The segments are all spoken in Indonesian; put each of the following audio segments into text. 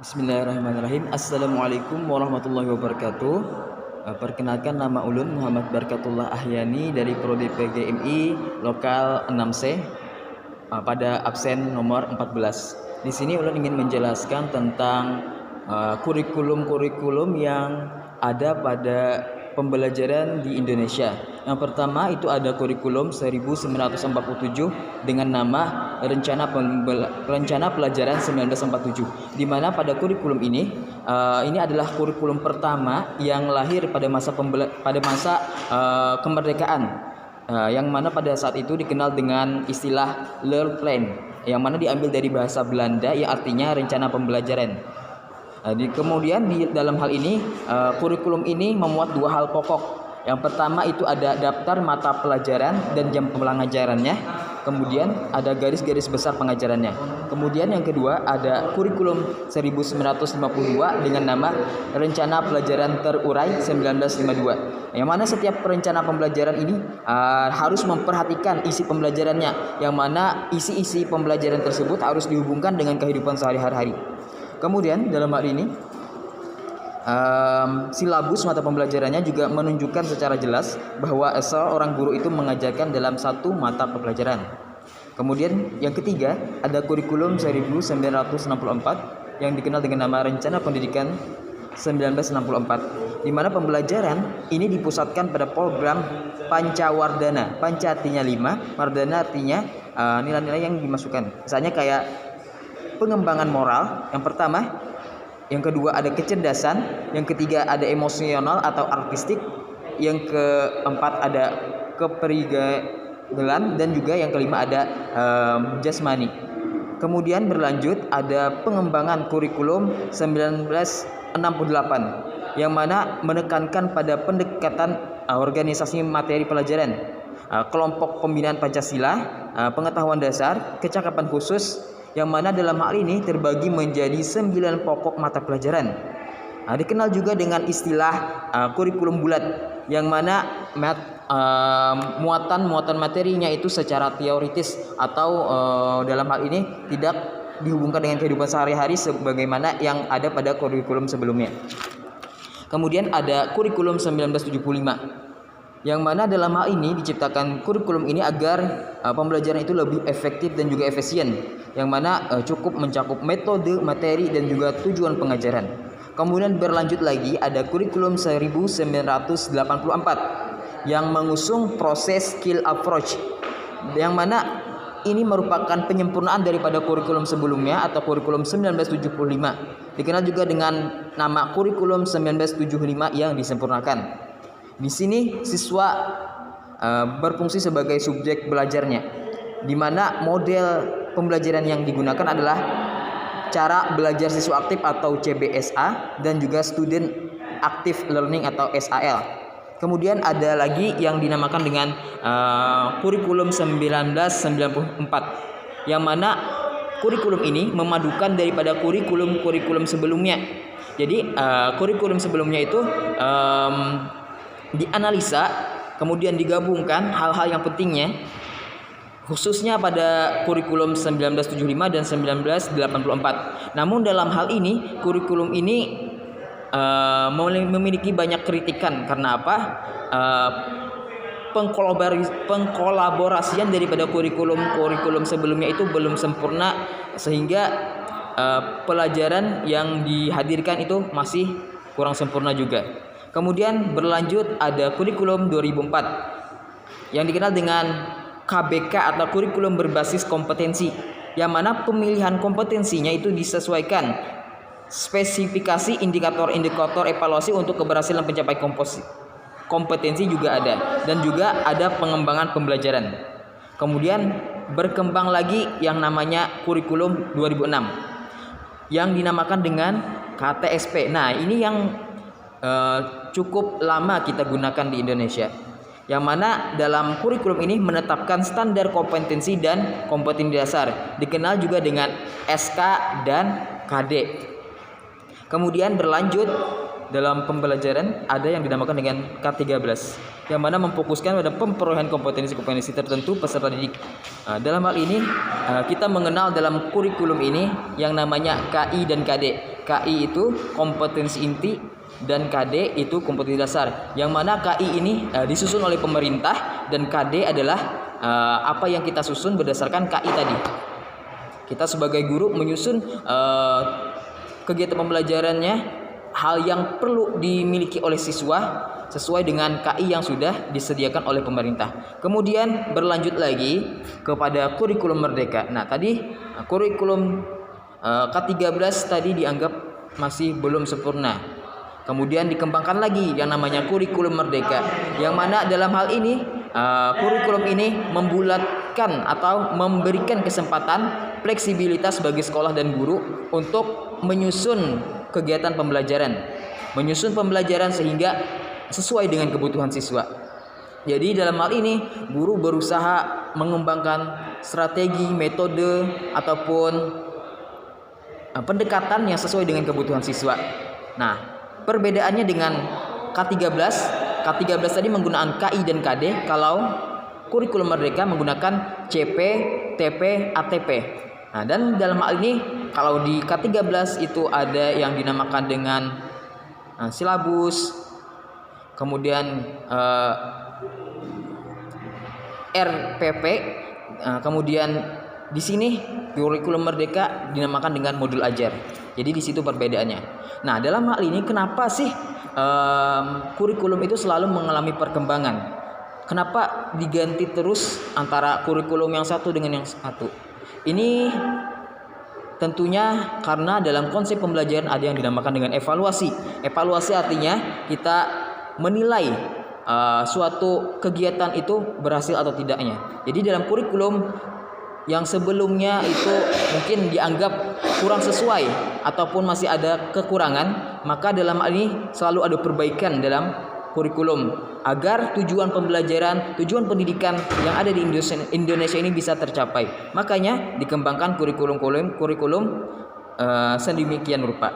Bismillahirrahmanirrahim. Assalamualaikum warahmatullahi wabarakatuh. Perkenalkan, nama ulun Muhammad Barkatullah Ahyani dari Prodi PGMI Lokal 6C pada absen nomor 14. Di sini ulun ingin menjelaskan tentang kurikulum-kurikulum yang ada pada pembelajaran di Indonesia. Yang pertama itu ada kurikulum 1947 dengan nama Rencana Pelajaran 1947, di mana pada kurikulum ini adalah kurikulum pertama yang lahir pada masa kemerdekaan, yang mana pada saat itu dikenal dengan istilah Leerplan, yang mana diambil dari bahasa Belanda yang artinya rencana pembelajaran. Kemudian di dalam hal ini kurikulum ini memuat dua hal pokok. Yang pertama itu ada daftar mata pelajaran dan jam pengajarannya. Kemudian ada garis-garis besar pengajarannya. Kemudian yang kedua ada kurikulum 1952 dengan nama Rencana Pelajaran Terurai 1952. Yang mana setiap rencana pembelajaran ini harus memperhatikan isi pembelajarannya, yang mana isi-isi pembelajaran tersebut harus dihubungkan dengan kehidupan sehari-hari. Kemudian dalam hal ini silabus mata pembelajarannya juga menunjukkan secara jelas bahwa seorang guru itu mengajarkan dalam satu mata pelajaran. Kemudian yang ketiga ada kurikulum 1964 yang dikenal dengan nama Rencana Pendidikan 1964, di mana pembelajaran ini dipusatkan pada program Pancawardhana. Panca artinya 5, Wardhana artinya nilai-nilai yang dimasukkan. Misalnya kayak pengembangan moral yang pertama, yang kedua ada kecerdasan, yang ketiga ada emosional atau artistik, yang keempat ada kepribadian, dan juga yang kelima ada jasmani. Kemudian berlanjut ada pengembangan kurikulum 1968 yang mana menekankan pada pendekatan organisasi materi pelajaran, kelompok pembinaan Pancasila, pengetahuan dasar, kecakapan khusus, yang mana dalam hal ini terbagi menjadi 9 pokok mata pelajaran. Dikenal juga dengan istilah kurikulum bulat, yang mana muatan materinya itu secara teoritis atau dalam hal ini tidak dihubungkan dengan kehidupan sehari-hari sebagaimana yang ada pada kurikulum sebelumnya. Kemudian ada kurikulum 1975, yang mana dalam hal ini diciptakan kurikulum ini agar pembelajaran itu lebih efektif dan juga efisien, yang mana cukup mencakup metode, materi, dan juga tujuan pengajaran. Kemudian berlanjut lagi ada kurikulum 1984 yang mengusung proses skill approach, yang mana ini merupakan penyempurnaan daripada kurikulum sebelumnya atau kurikulum 1975, dikenal juga dengan nama kurikulum 1975 yang disempurnakan. Di sini siswa berfungsi sebagai subjek belajarnya, di mana model pembelajaran yang digunakan adalah cara belajar siswa aktif atau CBSA dan juga student active learning atau SAL. Kemudian ada lagi yang dinamakan dengan kurikulum 1994, yang mana kurikulum ini memadukan daripada kurikulum sebelumnya. Jadi kurikulum sebelumnya itu dianalisa, kemudian digabungkan hal-hal yang pentingnya, khususnya pada kurikulum 1975 dan 1984. Namun dalam hal ini kurikulum ini memiliki banyak kritikan. Karena apa? Pengkolaborasian daripada kurikulum sebelumnya itu belum sempurna, sehingga pelajaran yang dihadirkan itu masih kurang sempurna juga. Kemudian berlanjut ada kurikulum 2004 yang dikenal dengan KBK atau kurikulum berbasis kompetensi, yang mana pemilihan kompetensinya itu disesuaikan spesifikasi indikator-indikator evaluasi untuk keberhasilan pencapai kompetensi juga ada, dan juga ada pengembangan pembelajaran. Kemudian berkembang lagi yang namanya kurikulum 2006 yang dinamakan dengan KTSP. Nah, ini yang cukup lama kita gunakan di Indonesia, yang mana dalam kurikulum ini menetapkan standar kompetensi dan kompetensi dasar, dikenal juga dengan SK dan KD. Kemudian berlanjut dalam pembelajaran ada yang dinamakan dengan K13, yang mana memfokuskan pada pemperolehan kompetensi-kompetensi tertentu peserta didik. Dalam hal ini kita mengenal dalam kurikulum ini yang namanya KI dan KD. KI itu kompetensi inti dan KD itu kompetensi dasar. Yang mana KI ini disusun oleh pemerintah dan KD adalah apa yang kita susun berdasarkan KI tadi. Kita sebagai guru menyusun kegiatan pembelajarannya, hal yang perlu dimiliki oleh siswa sesuai dengan KI yang sudah disediakan oleh pemerintah. Kemudian berlanjut lagi kepada kurikulum merdeka. Nah, tadi kurikulum K13 tadi dianggap masih belum sempurna. Kemudian dikembangkan lagi yang namanya kurikulum merdeka, yang mana dalam hal ini kurikulum ini membulatkan atau memberikan kesempatan fleksibilitas bagi sekolah dan guru untuk menyusun kegiatan pembelajaran, sehingga sesuai dengan kebutuhan siswa. Jadi dalam hal ini guru berusaha mengembangkan strategi, metode ataupun pendekatan yang sesuai dengan kebutuhan siswa. Nah, perbedaannya dengan K13 tadi menggunakan KI dan KD, kalau kurikulum merdeka menggunakan CP, TP, ATP. Nah, dan dalam hal ini kalau di K13 itu ada yang dinamakan dengan silabus, kemudian RPP, kemudian di sini kurikulum merdeka dinamakan dengan modul ajar. Jadi di situ perbedaannya. Nah, dalam hal ini kenapa sih kurikulum itu selalu mengalami perkembangan? Kenapa diganti terus antara kurikulum yang satu dengan yang satu? Ini tentunya karena dalam konsep pembelajaran ada yang dinamakan dengan evaluasi. Evaluasi artinya kita menilai suatu kegiatan itu berhasil atau tidaknya. Jadi dalam kurikulum yang sebelumnya itu mungkin dianggap kurang sesuai ataupun masih ada kekurangan, maka dalam hal ini selalu ada perbaikan dalam kurikulum agar tujuan pembelajaran, tujuan pendidikan yang ada di Indonesia ini bisa tercapai. Makanya dikembangkan kurikulum sedemikian rupa.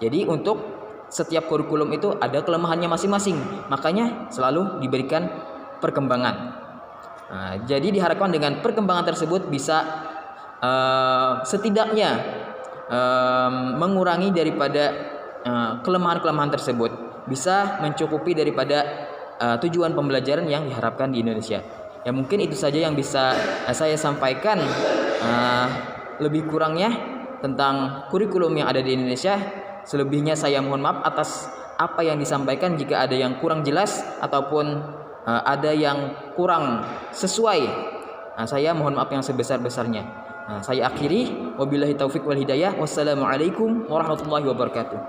Jadi untuk setiap kurikulum itu ada kelemahannya masing-masing, makanya selalu diberikan perkembangan. Nah, jadi diharapkan dengan perkembangan tersebut bisa setidaknya mengurangi daripada kelemahan-kelemahan tersebut, bisa mencukupi daripada tujuan pembelajaran yang diharapkan di Indonesia. Ya, mungkin itu saja yang bisa saya sampaikan. Lebih kurangnya tentang kurikulum yang ada di Indonesia. Selebihnya saya mohon maaf atas apa yang disampaikan jika ada yang kurang jelas ataupun ada yang kurang sesuai. Saya mohon maaf yang sebesar-besarnya. Saya akhiri, wabillahi taufik wal hidayah. Wassalamualaikum warahmatullahi wabarakatuh.